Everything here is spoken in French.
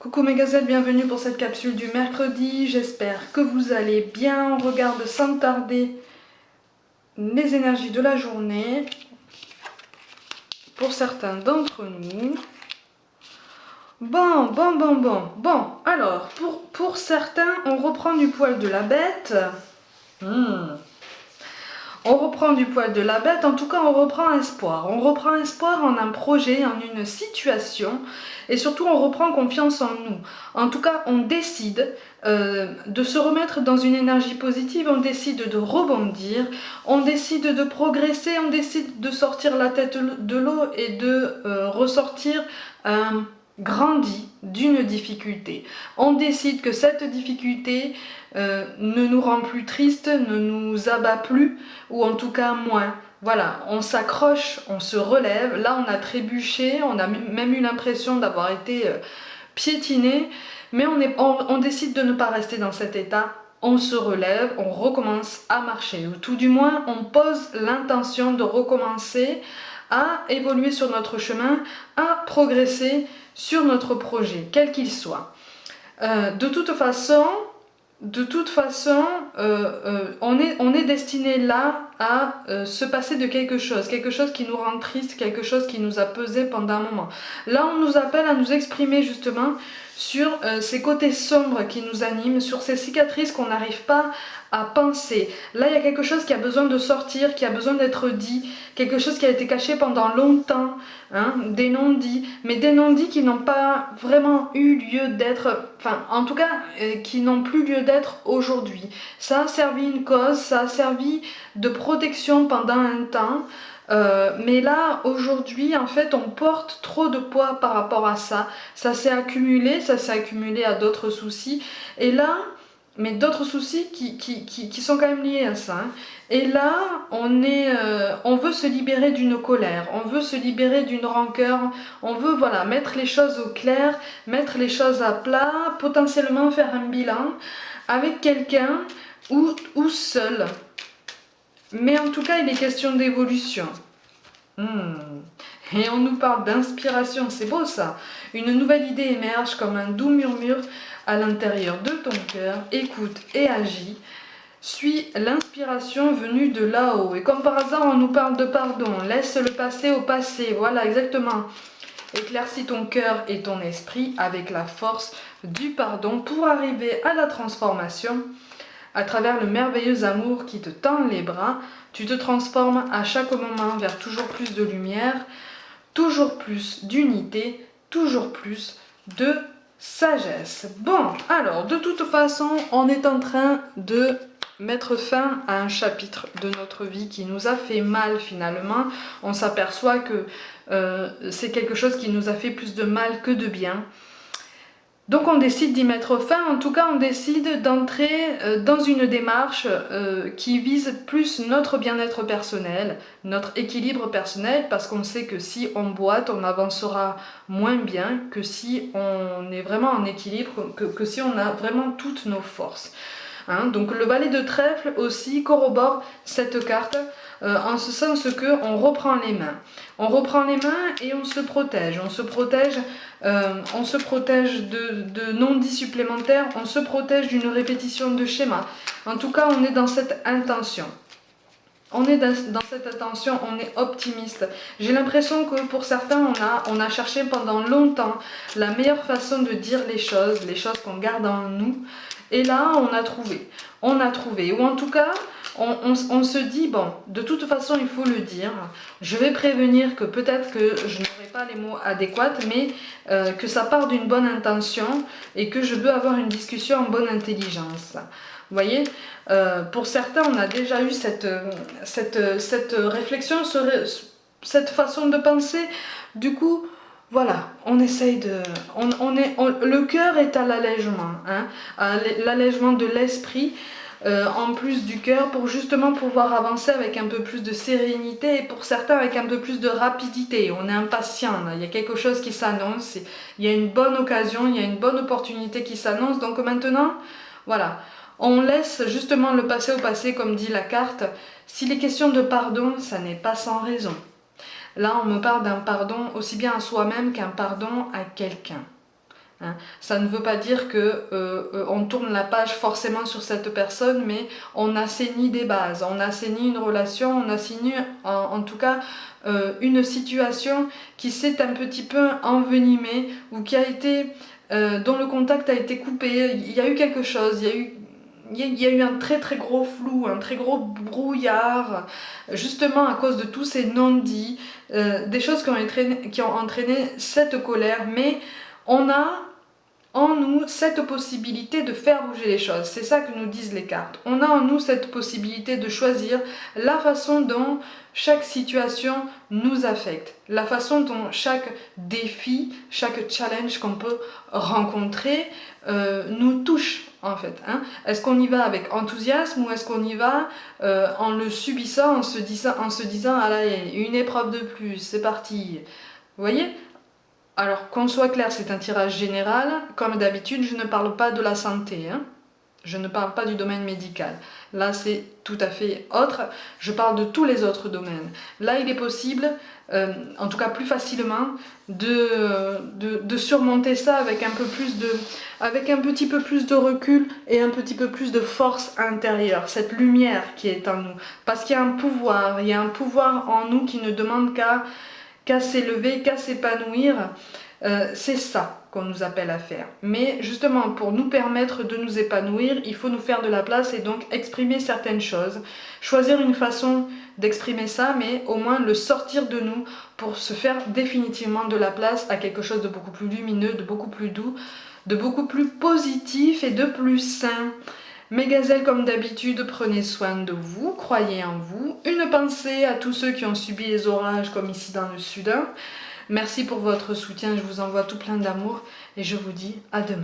Coucou mes gazelles, bienvenue pour cette capsule du mercredi, j'espère que vous allez bien. On regarde sans tarder les énergies de la journée pour certains d'entre nous. Bon, alors pour certains on reprend du poil de la bête. On reprend du poil de la bête, en tout cas on reprend espoir. On reprend espoir en un projet, en une situation, et surtout on reprend confiance en nous. En tout cas on décide de se remettre dans une énergie positive, on décide de rebondir, on décide de progresser, on décide de sortir la tête de l'eau et de ressortir grandi d'une difficulté. On décide que cette difficulté ne nous rend plus triste, ne nous abat plus, ou en tout cas moins. Voilà, on s'accroche, on se relève. Là, on a trébuché, on a même eu l'impression d'avoir été piétiné, mais on décide de ne pas rester dans cet état. On se relève, on recommence à marcher, ou tout du moins, on pose l'intention de recommencer à évoluer sur notre chemin, à progresser sur notre projet, quel qu'il soit. De toute façon, on est destiné là à se passer de quelque chose qui nous rend triste, quelque chose qui nous a pesé pendant un moment. Là, on nous appelle à nous exprimer justement sur ces côtés sombres qui nous animent, sur ces cicatrices qu'on n'arrive pas à penser. Là, il y a quelque chose qui a besoin de sortir, qui a besoin d'être dit, quelque chose qui a été caché pendant longtemps, hein, des non-dits, mais des non-dits qui n'ont pas vraiment eu lieu d'être, enfin, en tout cas, qui n'ont plus lieu d'être aujourd'hui. Ça a servi une cause, ça a servi de protection pendant un temps, mais là, aujourd'hui, en fait, on porte trop de poids par rapport à ça. Ça s'est accumulé à d'autres soucis, et là, mais d'autres soucis qui sont quand même liés à ça. Hein. Et là, on veut se libérer d'une colère, on veut se libérer d'une rancœur, on veut voilà, mettre les choses au clair, mettre les choses à plat, potentiellement faire un bilan avec quelqu'un ou seul. Mais en tout cas, il est question d'évolution. Et on nous parle d'inspiration, c'est beau ça. Une nouvelle idée émerge comme un doux murmure à l'intérieur de ton cœur. Écoute et agis. Suis l'inspiration venue de là-haut. Et comme par hasard, on nous parle de pardon. Laisse le passé au passé. Voilà, exactement. Éclaircis ton cœur et ton esprit avec la force du pardon pour arriver à la transformation. À travers le merveilleux amour qui te tend les bras, tu te transformes à chaque moment vers toujours plus de lumière, toujours plus d'unité, toujours plus de sagesse. Bon, alors, de toute façon, on est en train de mettre fin à un chapitre de notre vie qui nous a fait mal finalement. On s'aperçoit que c'est quelque chose qui nous a fait plus de mal que de bien. Donc on décide d'y mettre fin, en tout cas on décide d'entrer dans une démarche qui vise plus notre bien-être personnel, notre équilibre personnel, parce qu'on sait que si on boite, on avancera moins bien que si on est vraiment en équilibre, que si on a vraiment toutes nos forces. Hein, donc le valet de trèfle aussi corrobore cette carte en ce sens qu'on reprend les mains. On reprend les mains et on se protège. On se protège de non-dits supplémentaires, on se protège d'une répétition de schéma. En tout cas, on est dans cette intention. On est dans cette intention, on est optimiste. J'ai l'impression que pour certains, on a cherché pendant longtemps la meilleure façon de dire les choses qu'on garde en nous. Et là, on a trouvé. Ou en tout cas, on se dit, bon, de toute façon, il faut le dire. Je vais prévenir que peut-être que je n'aurai pas les mots adéquats, mais que ça part d'une bonne intention et que je veux avoir une discussion en bonne intelligence. Vous voyez, pour certains, on a déjà eu cette réflexion, cette façon de penser. Du coup, voilà, on essaye de... le cœur est à l'allègement, hein, à l'allègement de l'esprit, en plus du cœur, pour justement pouvoir avancer avec un peu plus de sérénité et pour certains avec un peu plus de rapidité. On est impatient, là. Il y a quelque chose qui s'annonce, il y a une bonne occasion, il y a une bonne opportunité qui s'annonce. Donc maintenant, voilà, on laisse justement le passé au passé, comme dit la carte. S'il est question de pardon, ça n'est pas sans raison. Là, on me parle d'un pardon aussi bien à soi-même qu'un pardon à quelqu'un. hein. Ça ne veut pas dire que on tourne la page forcément sur cette personne, mais on assainit des bases, on assainit une relation, on assainit en tout cas une situation qui s'est un petit peu envenimée ou qui a été, dont le contact a été coupé. Il y a eu quelque chose, il y a eu un très très gros flou, un très gros brouillard, justement à cause de tous ces non-dits, des choses qui ont entraîné cette colère, mais on a en nous cette possibilité de faire bouger les choses. C'est ça que nous disent les cartes. On a en nous cette possibilité de choisir la façon dont chaque situation nous affecte, la façon dont chaque défi, chaque challenge qu'on peut rencontrer nous touche en fait. Hein. Est-ce qu'on y va avec enthousiasme ou est-ce qu'on y va en le subissant, en se disant ah là, une épreuve de plus, c'est parti. Vous voyez? Alors, qu'on soit clair, c'est un tirage général. Comme d'habitude, je ne parle pas de la santé. Hein. Je ne parle pas du domaine médical. Là, c'est tout à fait autre. Je parle de tous les autres domaines. Là, il est possible, en tout cas plus facilement, de surmonter ça avec un petit peu plus de recul et un petit peu plus de force intérieure. Cette lumière qui est en nous. Parce qu'il y a un pouvoir en nous qui ne demande qu'à s'élever, qu'à s'épanouir. C'est ça qu'on nous appelle à faire. Mais justement, pour nous permettre de nous épanouir, il faut nous faire de la place et donc exprimer certaines choses. Choisir une façon d'exprimer ça, mais au moins le sortir de nous pour se faire définitivement de la place à quelque chose de beaucoup plus lumineux, de beaucoup plus doux, de beaucoup plus positif et de plus sain. Mes gazelles, comme d'habitude, prenez soin de vous, croyez en vous. Une pensée à tous ceux qui ont subi les orages comme ici dans le sud. Merci pour votre soutien, je vous envoie tout plein d'amour et je vous dis à demain.